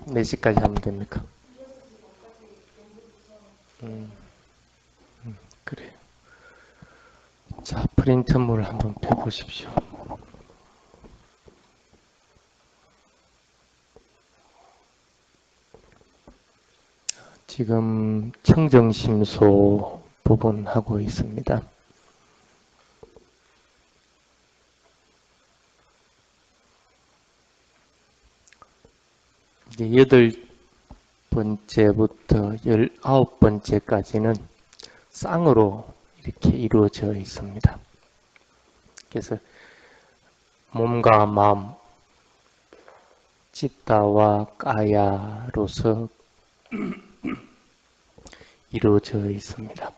몇 시까지 하면 됩니까? 음, 그래요. 자, 프린트물 한번 펴보십시오. 지금 청정심소 부분 하고 있습니다. 이제 8번째부터 19번째까지는 쌍으로 이렇게 이루어져 있습니다. 그래서 몸과 마음, 찌따와 까야로서 이루어져 있습니다.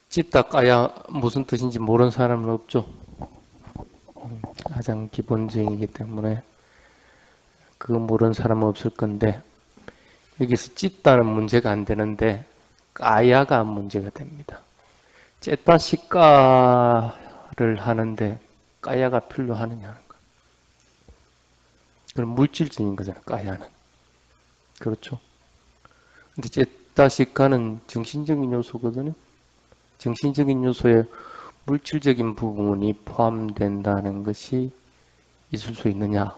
찌따 까야 무슨 뜻인지 모르는 사람은 없죠. 가장 기본적이기 때문에 그거 모르는 사람은 없을 건데 여기서 찌따는 문제가 안 되는데 까야가 문제가 됩니다. 찌따시까를 하는데 까야가 필요하느냐는 거. 그건 물질적인 거잖아요. 까야는. 그렇죠. 근데 찌따시까는 정신적인 요소거든요. 정신적인 요소에 물질적인 부분이 포함된다는 것이 있을 수 있느냐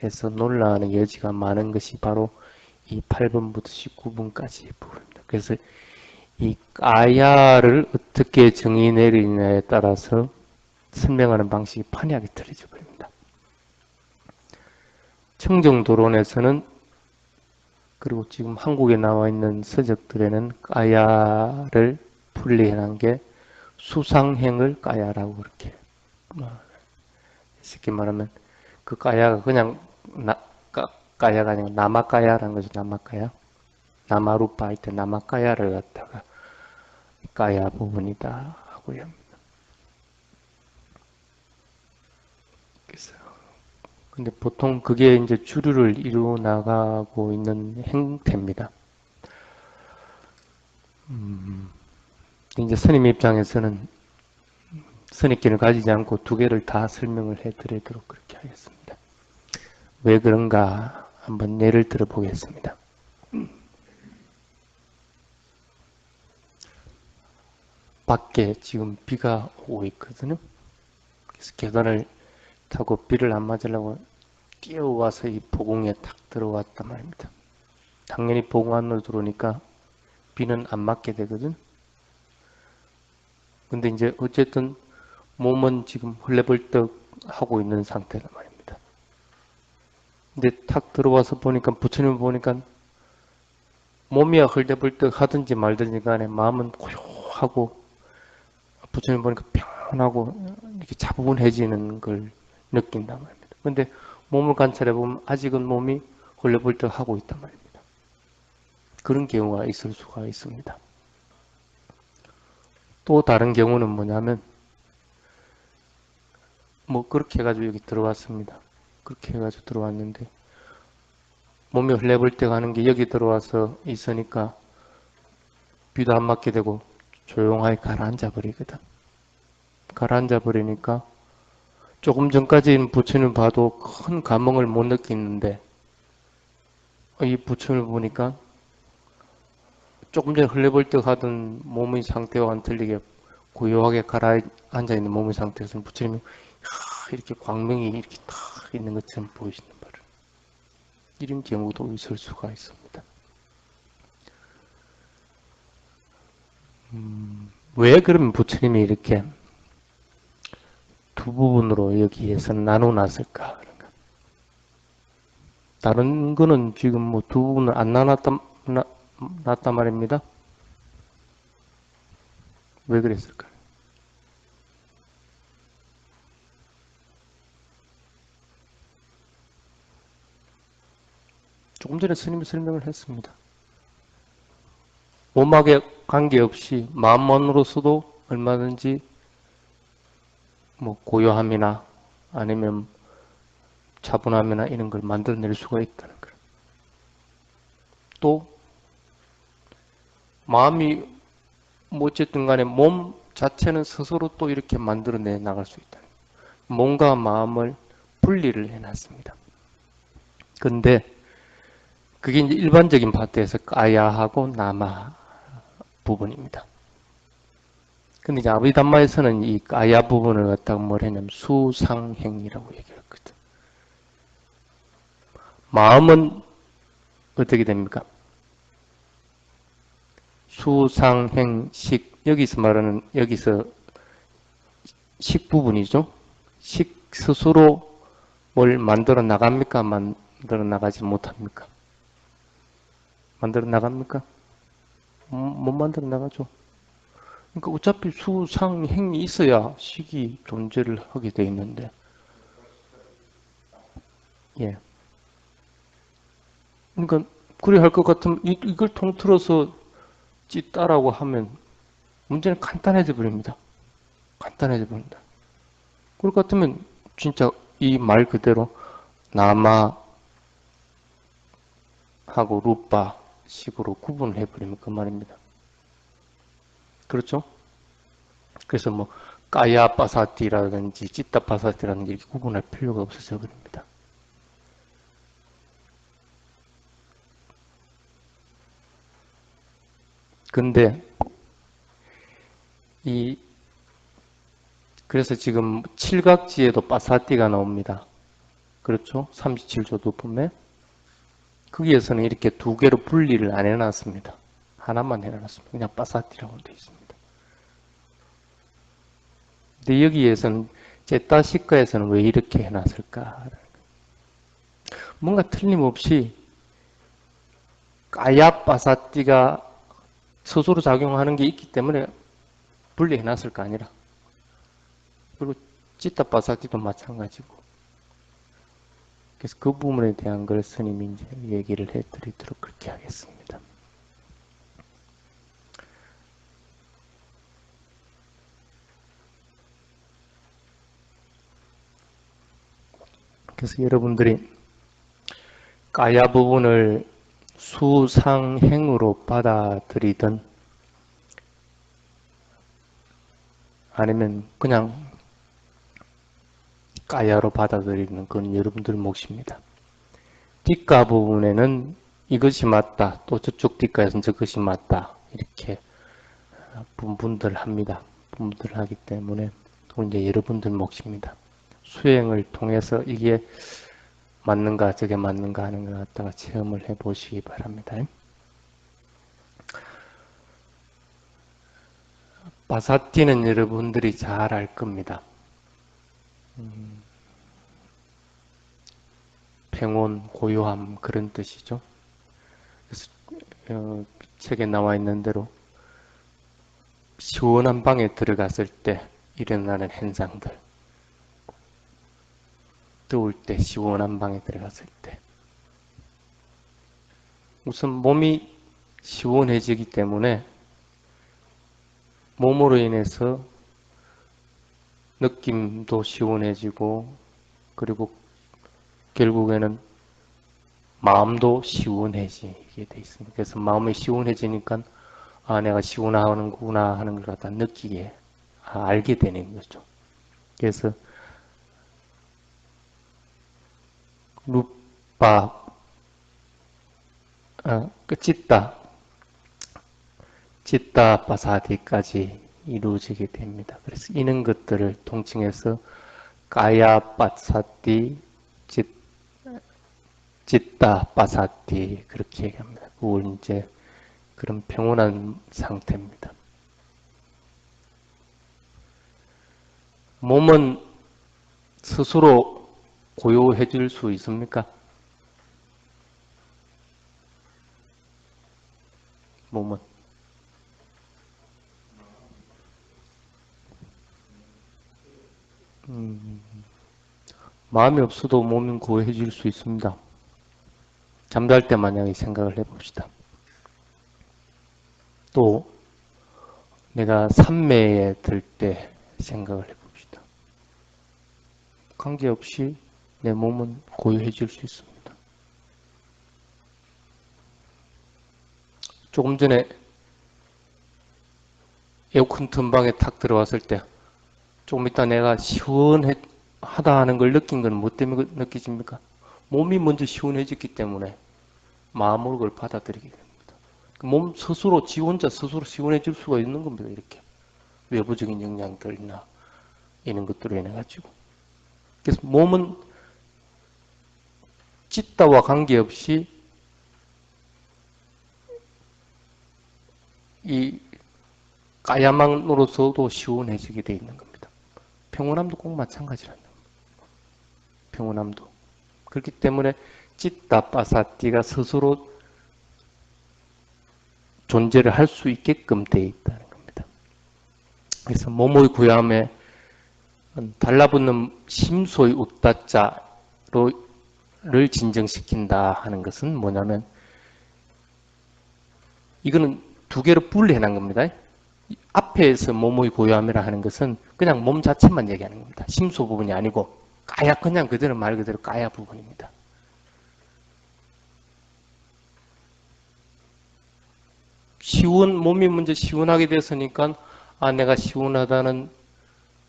해서 논란의 여지가 많은 것이 바로 이 8번부터 19번까지의 부분입니다. 그래서 이 까야를 어떻게 정의 내리느냐에 따라서 설명하는 방식이 판이하게 틀려져 버립니다. 청정도론에서는 그리고 지금 한국에 나와 있는 서적들에는 까야를 분리해놓은 게 수상행을 까야라고 그렇게 쉽게 말하면 그 까야가 그냥 까야가 아니고 나마까야라는 거죠. 나마까야. 나마루파 할 때 나마까야를 갖다가 까야 부분이다 하고요. 그래서 근데 보통 그게 이제 주류를 이루어 나가고 있는 행태입니다. 이제 스님 입장에서는 선입견을 가지지 않고 두 개를 다 설명을 해드리도록 그렇게 하겠습니다. 왜 그런가 한번 예를 들어 보겠습니다. 밖에 지금 비가 오고 있거든요. 그래서 계단을 타고 비를 안 맞으려고 뛰어와서 이 보공에 탁 들어왔단 말입니다. 당연히 보공 안으로 들어오니까 비는 안 맞게 되거든. 근데 이제 어쨌든 몸은 지금 헐레벌떡 하고 있는 상태란 말입니다. 근데 탁 들어와서 보니까 부처님을 보니까 몸이야 헐레벌떡 하든지 말든지 간에 마음은 고요하고 부처님 보니까 편하고 이렇게 차분해지는 걸 느낀단 말입니다. 근데 몸을 관찰해 보면 아직은 몸이 헐레벌떡 하고 있단 말입니다. 그런 경우가 있을 수가 있습니다. 또 다른 경우는 뭐냐면 뭐 그렇게 해가지고 여기 들어왔습니다. 그렇게 해가지고 들어왔는데 몸이 헐레벌떡 하는 게 여기 들어와서 있으니까 비도 안 맞게 되고 조용하게 가라앉아 버리거든. 가라앉아 버리니까 조금 전까지는 부처님을 봐도 큰 감흥을 못 느끼는데 이 부처님을 보니까 조금 전에 헐레벌떡 하던 몸의 상태와는 틀리게 고요하게 가라앉아 있는 몸의 상태에서는 부처님이 이렇게 광명이 이렇게 탁 있는 것처럼 보이시는 바를 이런 경우도 있을 수가 있습니다. 왜 그러면 부처님이 이렇게 두 부분으로 여기에서 나눠놨을까? 다른 거는 지금 뭐 두 부분을 안 놨단 말입니다. 왜 그랬을까? 조금 전에 스님이 설명을 했습니다. 몸하게 관계없이 마음만으로서도 얼마든지 뭐 고요함이나 아니면 차분함이나 이런 걸 만들어낼 수가 있다는 거예요. 또 마음이 뭐 어쨌든 간에 몸 자체는 스스로 또 이렇게 만들어내 나갈 수 있다. 몸과 마음을 분리를 해놨습니다. 근데 그게 이제 일반적인 파트에서 까야하고 나마 부분입니다. 근데 이제 아비담마에서는 이 까야 부분을 갖다가 뭘 했냐면 수상행이라고 얘기했거든. 마음은 어떻게 됩니까? 수상행식, 여기서 말하는, 여기서 식 부분이죠. 식 스스로 뭘 만들어 나갑니까? 만들어 나가지 못합니까? 만들어 나갑니까? 못 만들어 나가죠. 그러니까 어차피 수상행이 있어야 식이 존재를 하게 돼 있는데, 예. 그러니까 그래 할 것 같으면 이걸 통틀어서 찢다라고 하면 문제는 간단해져 버립니다. 간단해져 버린다. 그럴 것 같으면 진짜 이 말 그대로 나마하고 루파 식으로 구분을 해버리면 그 말입니다. 그렇죠? 그래서 뭐 까야 파사티라든지 찌따 파사티라든지 이렇게 구분할 필요가 없어져 버립니다. 근데 그래서 지금 칠각지에도 파사티가 나옵니다. 그렇죠? 37조 도품에 거기에서는 이렇게 두 개로 분리를 안 해놨습니다. 하나만 해놨습니다. 그냥 파사티라고 되어 있습니다. 근데 여기에서는 제타시카에서는 왜 이렇게 해놨을까? 뭔가 틀림없이 까야 파사티가 스스로 작용하는 게 있기 때문에 분리해놨을 거 아니라, 그리고 찌따 파사티도 마찬가지고. 그래서 그 부분에 대한 걸 스님이 이제 얘기를 해드리도록 그렇게 하겠습니다. 그래서 여러분들이 까야 부분을 수상행으로 받아들이든 아니면 그냥 까야로 받아들이는 건 여러분들 몫입니다. 뒷가 부분에는 이것이 맞다, 또 저쪽 뒷가에서는 저것이 맞다, 이렇게 분분들 합니다. 분분들 하기 때문에 그건 이제 여러분들 몫입니다. 수행을 통해서 이게 맞는가 저게 맞는가 하는 걸 갖다가 체험을 해 보시기 바랍니다. 바사티는 여러분들이 잘 알 겁니다. 평온, 고요함 그런 뜻이죠. 그래서 책에 나와 있는 대로 시원한 방에 들어갔을 때 일어나는 현상들, 더울 때 시원한 방에 들어갔을 때 우선 몸이 시원해지기 때문에 몸으로 인해서 느낌도 시원해지고 그리고 결국에는 마음도 시원해지게 돼 있습니다. 그래서 마음이 시원해지니까 아 내가 시원하는구나 하는 걸 갖다 느끼게 알게 되는 거죠. 그래서 루파 찌따 파사디까지 이루어지게 됩니다. 그래서 이런 것들을 통칭해서 까야 파사디 찌따 파사티 그렇게 얘기합니다. 그걸 이제 그런 평온한 상태입니다. 몸은 스스로 고요해질 수 있습니까? 몸은 마음이 없어도 몸은 고요해질 수 있습니다. 잠잘 때 만약에 생각을 해봅시다. 또 내가 삼매에 들 때 생각을 해봅시다. 관계없이 내 몸은 고요해질 수 있습니다. 조금 전에 에어컨 틈방에 탁 들어왔을 때 조금 있다 내가 시원해 하다 하는 걸 느낀 건 뭐 때문에 느껴집니까? 몸이 먼저 시원해졌기 때문에 마음으로 그걸 받아들이게 됩니다. 몸 스스로, 지 혼자 스스로 시원해질 수가 있는 겁니다. 이렇게. 외부적인 영향들이나 이런 것들로 인해 가지고. 그래서 몸은 찢다와 관계없이 이 까야만으로서도 시원해지게 되어 있는 겁니다. 평온함도 꼭 마찬가지라는 겁니다. 평온함도. 그렇기 때문에 찢다 빠사띠가 스스로 존재를 할 수 있게끔 되어 있다는 겁니다. 그래서 몸의 구ям에 달라붙는 심소의 웃다자를 진정시킨다 하는 것은 뭐냐면 이거는 두 개로 분리해놓은 겁니다. 앞에서 몸의 고요함이라 하는 것은 그냥 몸 자체만 얘기하는 겁니다. 심소 부분이 아니고 까야 그냥 그대로 말 그대로 까야 부분입니다. 몸이 먼저 시원하게 됐으니까 내가 시원하다는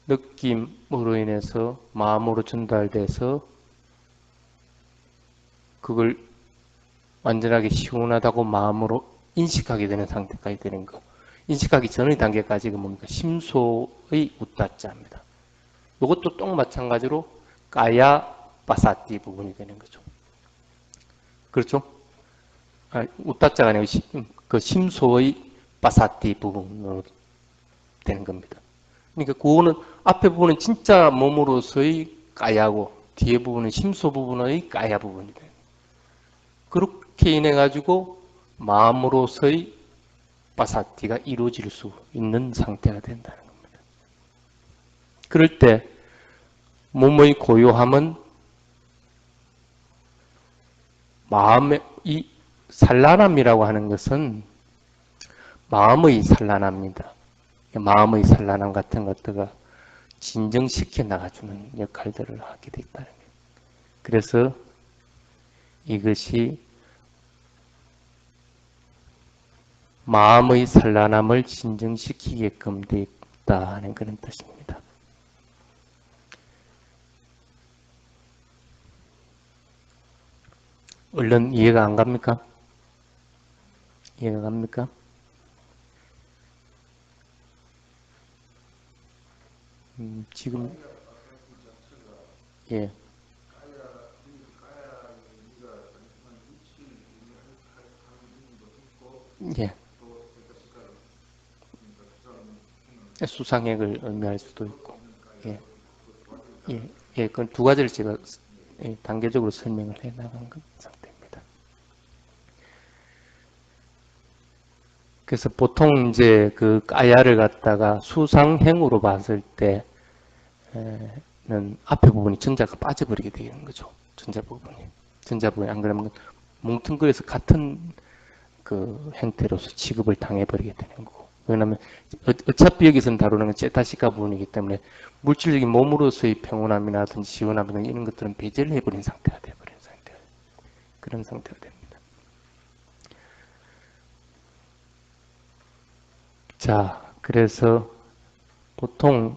느낌으로 인해서 마음으로 전달돼서 그걸 완전하게 시원하다고 마음으로 인식하게 되는 상태까지 되는 거. 인식하기 전의 단계까지가 뭡니까? 심소의 웃다자입니다. 이것도 또 마찬가지로 까야 빠사띠 부분이 되는 거죠. 그렇죠? 웃다자가 아니고 그 심소의 빠사띠 부분으로 되는 겁니다. 그러니까 그거는 앞에 부분은 진짜 몸으로서의 까야고 뒤에 부분은 심소 부분의 까야 부분이 돼요. 그렇게 인해 가지고 마음으로서의 빠사띠가 이루어질 수 있는 상태가 된다는 겁니다. 그럴 때 몸의 고요함은 마음의 이 산란함이라고 하는 것은 마음의 산란함입니다. 마음의 산란함 같은 것들을 진정시켜 나가주는 역할들을 하게 돼 있다는 거예요. 그래서 이것이 마음의 산란함을 진정시키게끔 되어 있다 하는 그런 뜻입니다. 얼른 이해가 안 갑니까? 이해가 갑니까? 지금 예. 예. 수상액을 의미할 수도 있고. 예. 예. 예. 그건 두 가지를 제가 단계적으로 설명을 해 나간 상태입니다. 그래서 보통 이제 그 까야를 갖다가 수상행으로 봤을 때는 앞에 부분이 전자가 빠져버리게 되는 거죠. 전자 부분이 안 그러면 뭉뚱그려서 같은 그 형태로서 취급을 당해버리게 되는 거고. 왜냐하면 어차피 여기서는 다루는 건 제타시카 부분이기 때문에 물질적인 몸으로서의 평온함이라든지 시원함이나 이런 것들은 배제를 해버린 상태가 되어버린 상태가 그런 상태가 됩니다. 자, 그래서 보통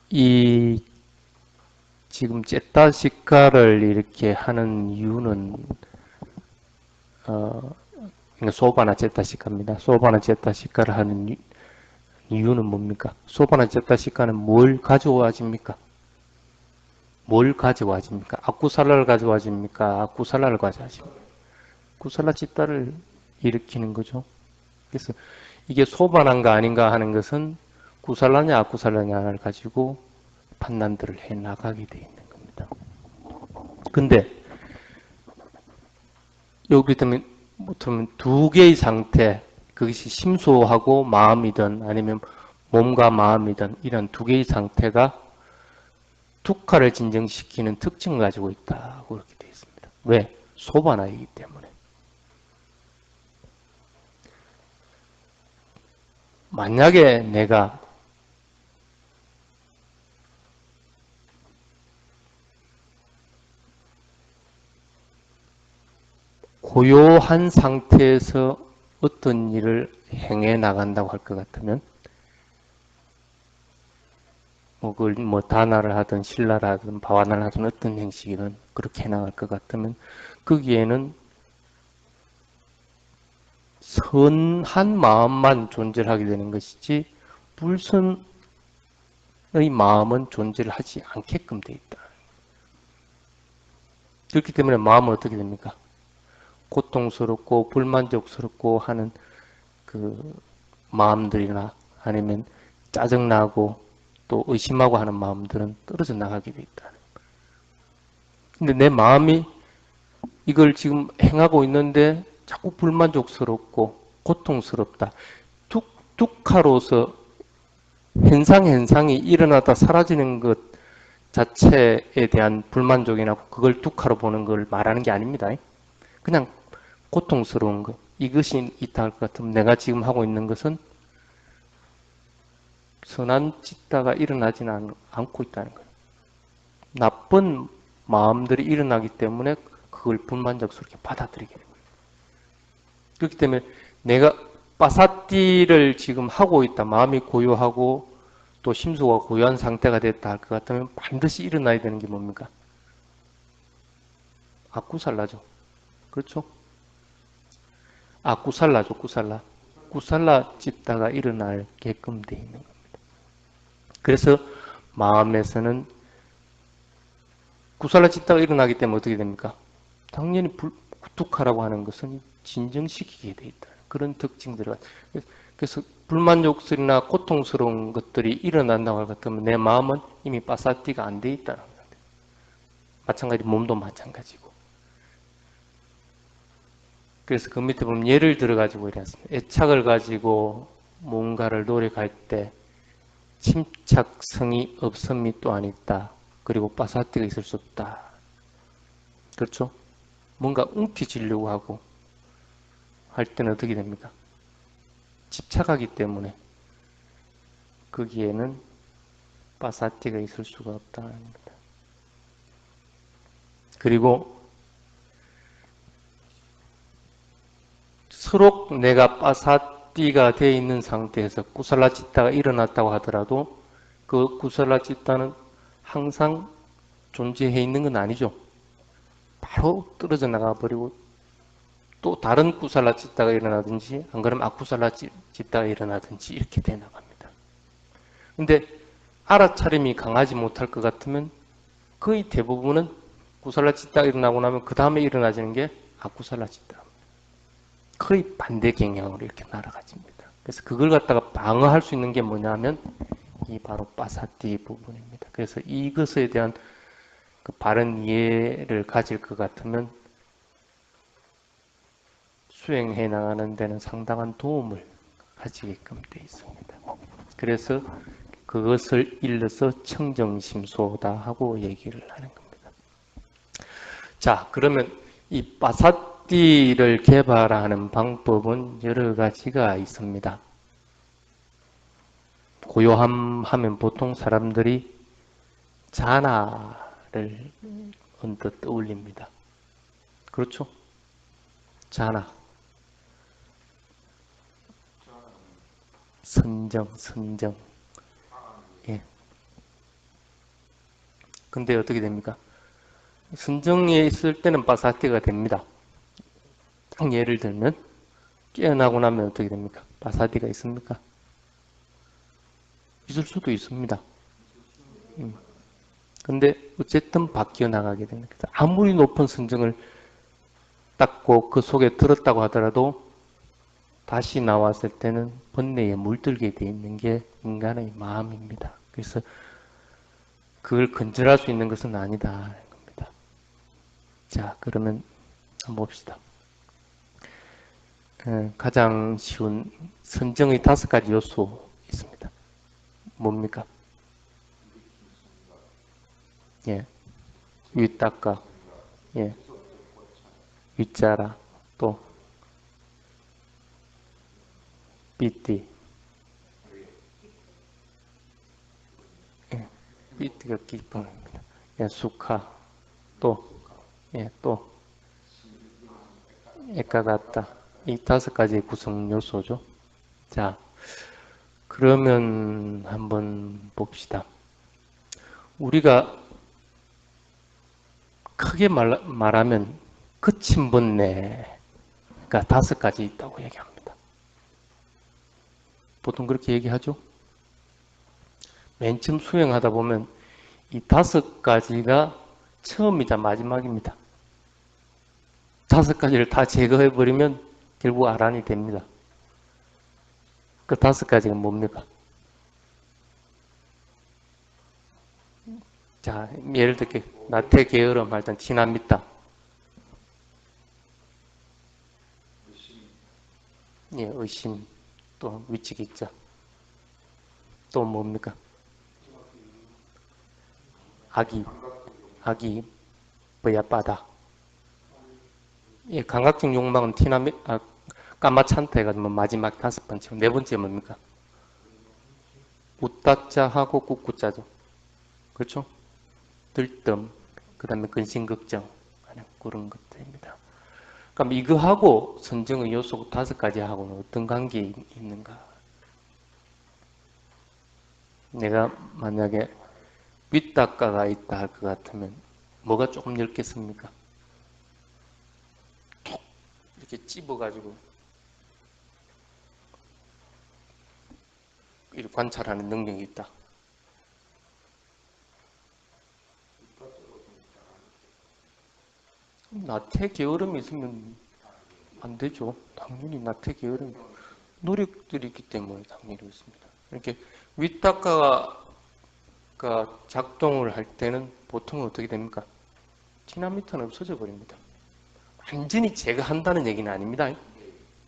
이 지금 제타시카를 이렇게 하는 이유는 그러니까 소바나 제타시카입니다. 소바나 제타시카를 하는 이유는 뭡니까? 소바나 제타시카는 뭘 가져와집니까? 뭘 가져와집니까? 아쿠살라를 가져와집니까? 아쿠살라를 가져와집니까? 구살라 집다를 일으키는 거죠. 그래서 이게 소반한가 아닌가 하는 것은 구살라냐 아쿠살라냐를 가지고 판단들을 해 나가게 되어 있는 겁니다. 근데 여기 때문에 두 개의 상태, 그것이 심소하고 마음이든 아니면 몸과 마음이든 이런 두 개의 상태가 두카를 진정시키는 특징을 가지고 있다고 그렇게 되어 있습니다. 왜? 소반화이기 때문에. 만약에 내가 고요한 상태에서 어떤 일을 행해 나간다고 할 것 같으면 뭐 그걸 뭐 다나를 하든 신라를 하든 바와나를 하든 어떤 형식이든 그렇게 해나갈 것 같으면 거기에는 선한 마음만 존재를 하게 되는 것이지 불선의 마음은 존재를 하지 않게끔 돼 있다. 그렇기 때문에 마음은 어떻게 됩니까? 고통스럽고 불만족스럽고 하는 그 마음들이나 아니면 짜증나고 또 의심하고 하는 마음들은 떨어져 나가게 돼 있다. 근데 내 마음이 이걸 지금 행하고 있는데 자꾸 불만족스럽고 고통스럽다. 툭툭하로서 현상이 일어나다 사라지는 것 자체에 대한 불만족이나 그걸 툭하로 보는 걸 말하는 게 아닙니다. 그냥 고통스러운 것. 이것이 있다 할 것 같으면 내가 지금 하고 있는 것은 선한 짓다가 일어나지는 않고 있다는 거예요. 나쁜 마음들이 일어나기 때문에 그걸 불만족스럽게 받아들이게 됩니다. 그렇기 때문에 내가 빠사띠를 지금 하고 있다. 마음이 고요하고 또 심수가 고요한 상태가 됐다 할 것 같으면 반드시 일어나야 되는 게 뭡니까? 아쿠살라죠. 그렇죠? 구살라죠. 구살라. 구살라 짓다가 일어나게끔 돼 있는 겁니다. 그래서 마음에서는 구살라 짓다가 일어나기 때문에 어떻게 됩니까? 당연히 툭하라고 하는 것은 진정시키게 돼 있다. 그런 특징들을. 그래서 불만족스러나 고통스러운 것들이 일어난다고 할 것 같으면 내 마음은 이미 빠사띠가 안 돼 있다는 거예요. 마찬가지 몸도 마찬가지고. 그래서 그 밑에 보면 예를 들어가지고 이랬습니다. 애착을 가지고 뭔가를 노력할 때 침착성이 없음이 또한 있다. 그리고 빠사띠가 있을 수 없다. 그렇죠? 뭔가 움켜쥐려고 하고 할 때는 어떻게 됩니까? 집착하기 때문에 거기에는 빠사띠가 있을 수가 없다는 겁니다. 그리고 서로 내가 빠사띠가 되어 있는 상태에서 구살라치타가 일어났다고 하더라도 그 구살라치타는 항상 존재해 있는 건 아니죠. 바로 떨어져 나가 버리고 또 다른 구살라치타가 일어나든지 안 그러면 아쿠살라치타가 일어나든지 이렇게 돼 나갑니다. 근데 알아차림이 강하지 못할 것 같으면 거의 대부분은 구살라치타가 일어나고 나면 그 다음에 일어나지는 게 아쿠살라치타. 거의 반대 경향으로 이렇게 날아가집니다. 그래서 그걸 갖다가 방어할 수 있는 게 뭐냐면 이 바로 빠사띠 부분입니다. 그래서 이것에 대한 그 바른 이해를 가질 것 같으면 수행해 나가는 데는 상당한 도움을 가지게끔 되어 있습니다. 그래서 그것을 일러서 청정심소다 하고 얘기를 하는 겁니다. 자, 그러면 이 빠사띠를 개발하는 방법은 여러 가지가 있습니다. 고요함 하면 보통 사람들이 자나를 언뜻 떠올립니다. 그렇죠? 자나. 선정. 예. 근데 어떻게 됩니까? 선정에 있을 때는 빠사띠가 됩니다. 예를 들면 깨어나고 나면 어떻게 됩니까? 빠사띠가 있습니까? 있을 수도 있습니다. 근데 어쨌든 바뀌어 나가게 됩니다. 아무리 높은 선정을 닦고 그 속에 들었다고 하더라도 다시 나왔을 때는 번뇌에 물들게 되어 있는 게 인간의 마음입니다. 그래서 그걸 건절할 수 있는 것은 아니다. 겁니다. 자, 그러면 한번 봅시다. 가장 쉬운 선정의 5가지 요소 있습니다. 뭡니까? 예, 윗닦아, 예, 윗자라, 또 삐띠, 예, 삐띠가 기쁨입니다. 예, 수카, 또, 예, 또 에까가따. 이 5가지 구성 요소죠. 자, 그러면 한번 봅시다. 우리가 크게 말하면 거친 번뇌가 5가지 있다고 얘기합니다. 보통 그렇게 얘기하죠. 맨 처음 수행하다 보면 이 5가지가 처음이자 마지막입니다. 5가지를 다 제거해버리면 결국 아란이 됩니다. 그 5가지가 뭡니까? 자, 예를 들게 나태, 게으름, 할 땐 티납니다. 예, 의심, 또 위치기자. 또 뭡니까? 악이 뭐야빠다. 예, 감각적 욕망은 까마찬타 해가지고 마지막 5번째, 4번째 뭡니까? 웃다자하고 꾹꾹자죠. 그렇죠? 들뜸, 그 다음에 근심걱정 하는 그런 것들입니다. 그럼 이거하고 선정의 요소 5가지하고는 어떤 관계가 있는가? 내가 만약에 윗닦아가 있다 할 것 같으면 뭐가 조금 넓겠습니까? 톡 이렇게 찝어가지고 이렇게 관찰하는 능력이 있다. 나태 게으름이 있으면 안 되죠. 당연히 나태 게으름 노력들이 있기 때문에 당연히 그렇습니다. 이렇게 윗닦아가 작동을 할 때는 보통 어떻게 됩니까? 티나미터는 없어져 버립니다. 완전히 제거한다는 얘기는 아닙니다.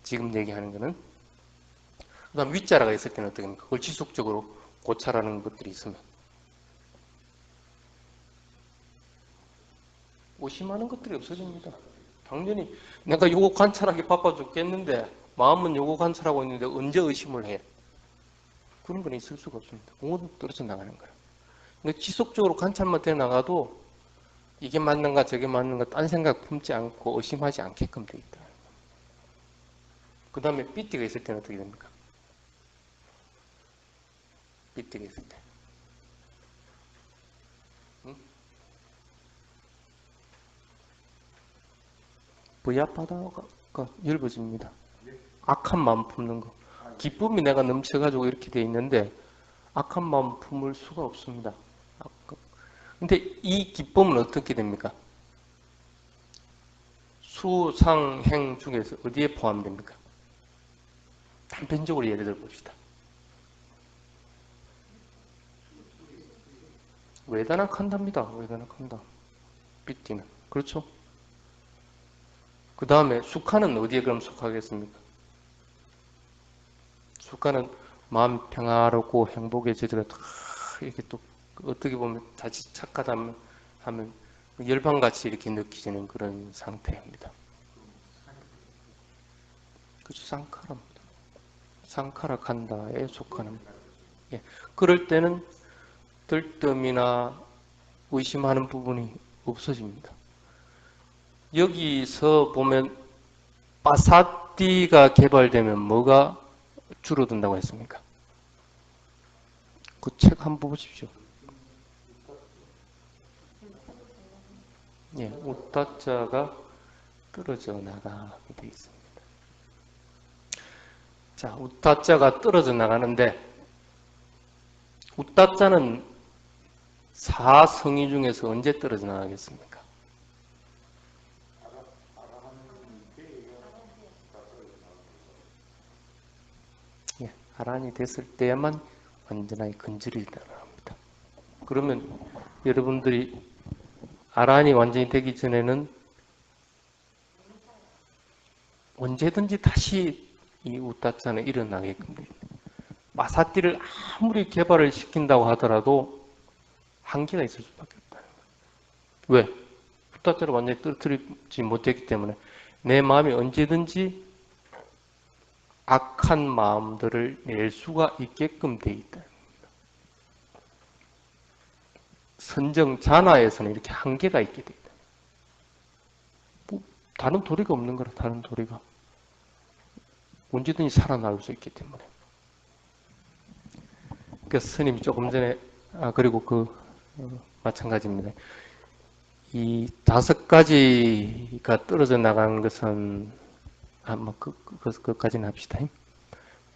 지금 얘기하는 거는. 그 다음 윗자라가 있을 때는 어떻게 됩니까? 그걸 지속적으로 고찰하는 것들이 있으면 오심하는 것들이 없어집니다. 당연히 내가 요거 관찰하기 바빠 죽겠는데 마음은 요거 관찰하고 있는데 언제 의심을 해? 그런 건 있을 수가 없습니다. 그건 떨어져 나가는 거예요. 근데 지속적으로 관찰만 돼 나가도 이게 맞는가 저게 맞는가 딴 생각 품지 않고 의심하지 않게끔 돼 있다. 그 다음에 삐띠가 있을 때는 어떻게 됩니까? 삐띠가 있을 때. 응? 부야바다가 엷어집니다. 악한 마음 품는 거. 기쁨이 내가 넘쳐가지고 이렇게 돼 있는데 악한 마음 품을 수가 없습니다. 근데 이 기쁨은 어떻게 됩니까? 수상행 중에서 어디에 포함됩니까? 단편적으로 예를 들어 봅시다. 외단악한답니다. 외단악한다. 삐띠는. 그렇죠? 그 다음에 숙하는 어디에 그럼 속하겠습니까? 숙하는 마음 평화롭고 행복해지더라 이렇게 또 어떻게 보면 자칫 착하다면 하면 열방같이 이렇게 느껴지는 그런 상태입니다. 그렇죠. 상카라입니다. 상카라 칸다에 속하는. 예. 그럴 때는 들뜸이나 의심하는 부분이 없어집니다. 여기서 보면 파사띠가 개발되면 뭐가 줄어든다고 했습니까? 그 책 한번 보십시오. 예, 우타자가 떨어져 나가게 되어 있습니다. 자, 우타자가 떨어져 나가는데 우타자는 4성이 중에서 언제 떨어져 나가겠습니까? 예, 아란이 됐을 때야만 완전하게 근절이 나갑니다. 그러면 여러분들이 아란이 완전히 되기 전에는 언제든지 다시 이 우타자는 일어나게끔 됩니다. 마사띠를 아무리 개발을 시킨다고 하더라도 한계가 있을 수밖에 없다는 거예요. 왜? 우타자를 완전히 떨어뜨리지 못했기 때문에 내 마음이 언제든지 악한 마음들을 낼 수가 있게끔 돼 있다. 선정 잔화에서는 이렇게 한계가 있게 돼 있다. 뭐 다른 도리가 없는 거라. 다른 도리가 언제든지 살아나올 수 있기 때문에. 그 스님이 조금 전에 그리고 그 마찬가지입니다. 이 5가지가 떨어져 나가는 것은 아마 그까지는 합시다.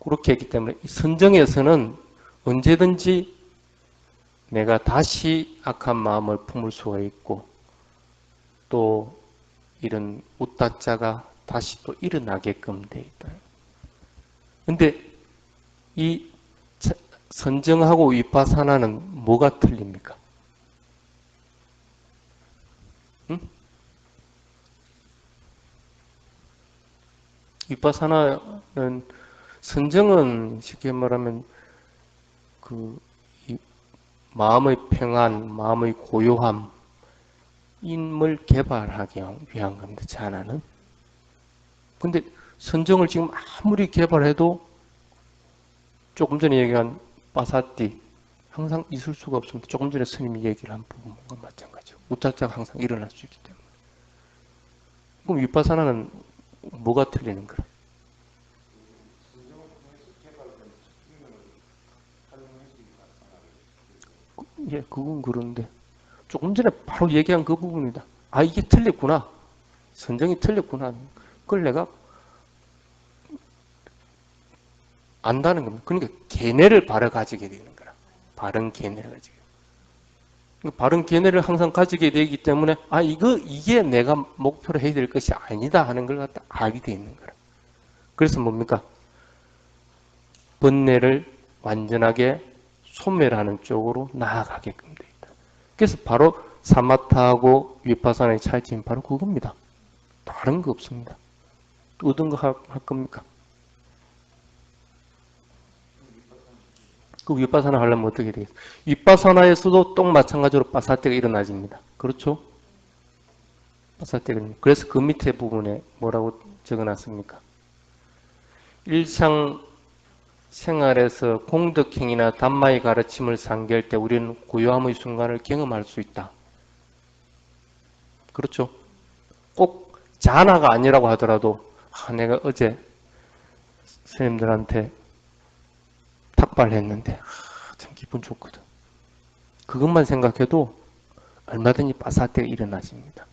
그렇게 했기 때문에 이 선정에서는 언제든지 내가 다시 악한 마음을 품을 수가 있고 또 이런 우따자가 다시 또 일어나게끔 돼 있다. 근데 이 선정하고 위파사나는 뭐가 틀립니까? 응? 위파사나는 선정은 쉽게 말하면 그 마음의 평안, 마음의 고요함, 임을 개발하기 위한 겁니다. 자나는. 근데 선정을 지금 아무리 개발해도 조금 전에 얘기한 빠사띠 항상 있을 수가 없습니다. 조금 전에 스님이 얘기를 한 부분과 마찬가지고 우짜짜가 항상 일어날 수 있기 때문에. 그럼 위파사나는 뭐가 틀리는 거야? 예, 그건 그런데 조금 전에 바로 얘기한 그 부분이다. 아, 이게 틀렸구나. 선정이 틀렸구나. 그걸 내가 안다는 겁니다. 그러니까 견해를 바로 가지게 되는 거라. 바른 견해를 가지게. 바른 견해를 항상 가지게 되기 때문에 아, 이게 내가 목표로 해야 될 것이 아니다 하는 걸 갖다 알게 돼 있는 거라. 그래서 뭡니까? 번뇌를 완전하게 소멸하는 쪽으로 나아가게끔 돼 있다. 그래서 바로 사마타하고 위파사나의 차이점이 바로 그겁니다. 다른 거 없습니다. 또 어떤 거 할 겁니까? 그 위파사나 하려면 어떻게 되겠어요? 위파사나에서도 또 마찬가지로 빠사때가 일어나집니다. 그렇죠? 빠사때가. 그래서 그 밑에 부분에 뭐라고 적어놨습니까? 일상 생활에서 공덕행위나 담마의 가르침을 상기할 때 우리는 고요함의 순간을 경험할 수 있다. 그렇죠? 꼭 자나가 아니라고 하더라도 내가 어제 선생님들한테 탁발했는데 참 기분 좋거든. 그것만 생각해도 얼마든지 빠사때가 일어나집니다.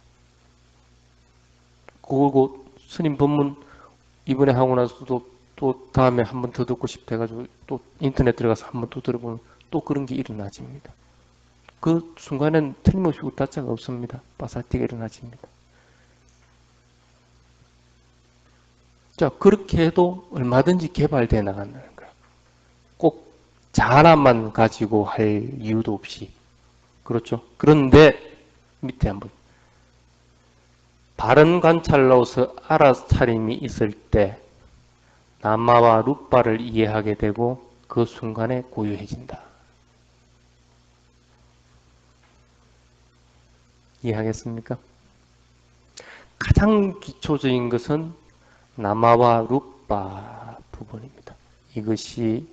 그리고 스님 법문 이번에 하고 나서도 또 다음에 한 번 더 듣고 싶다 해가지고 또 인터넷 들어가서 한 번 또 들어보면 또 그런 게 일어나집니다. 그 순간엔 틀림없이 우따자가 없습니다. 빠사띠가 일어나집니다. 자, 그렇게 해도 얼마든지 개발되어 나간다는 거야. 꼭 자나만 가지고 할 이유도 없이. 그렇죠? 그런데 밑에 한번 바른 관찰로서 알아차림이 있을 때 나마와 루빠를 이해하게 되고 그 순간에 고요해진다. 이해하겠습니까? 가장 기초적인 것은 나마와 루빠 부분입니다. 이것이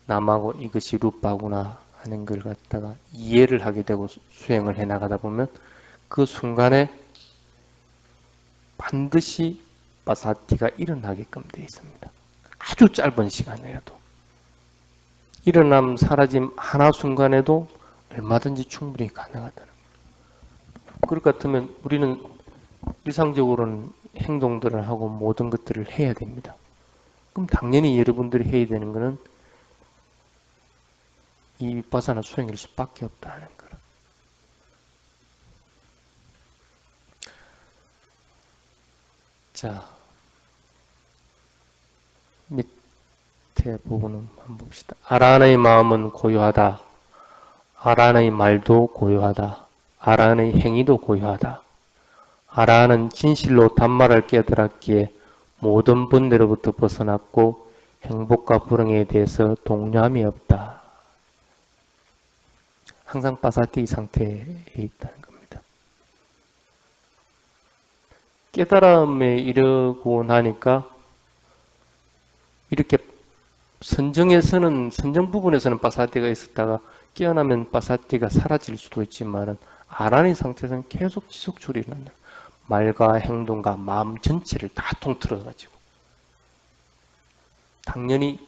나마고 이것이 루빠구나 하는 걸 갖다가 이해를 하게 되고 수행을 해 나가다 보면 그 순간에 반드시 빠사티가 일어나게끔 되어 있습니다. 아주 짧은 시간이라도. 일어남 사라짐 하나 순간에도 얼마든지 충분히 가능하다는 거예요. 그럴 것 같으면 우리는 일상적으로는 행동들을 하고 모든 것들을 해야 됩니다. 그럼 당연히 여러분들이 해야 되는 것은 이 윗바사나 수행일 수밖에 없다는 거라. 자, 밑에 부분은 한번 봅시다. 아란의 마음은 고요하다. 아란의 말도 고요하다. 아란의 행위도 고요하다. 아라는 진실로 단말을 깨달았기에 모든 번뇌로부터 벗어났고 행복과 불행에 대해서 동요함이 없다. 항상 빠사띠 상태에 있다는 겁니다. 깨달음에 이르고 나니까 이렇게 선정 부분에서는 빠사띠가 있었다가 깨어나면 빠사띠가 사라질 수도 있지만은 아란의 상태에서는 계속 지속적으로 일어난다. 말과 행동과 마음 전체를 다 통틀어가지고 당연히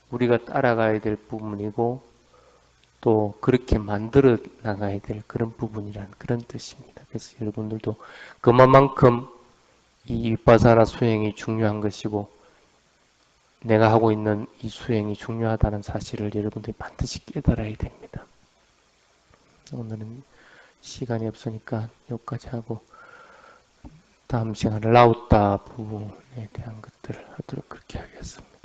우리가 따라가야 될 부분이고 또 그렇게 만들어 나가야 될 그런 부분이라는 그런 뜻입니다. 그래서 여러분들도 그만큼 이 윗바사나 수행이 중요한 것이고 내가 하고 있는 이 수행이 중요하다는 사실을 여러분들이 반드시 깨달아야 됩니다. 오늘은 시간이 없으니까 여기까지 하고 다음 시간에 라우따 부분에 대한 것들을 하도록 그렇게 하겠습니다.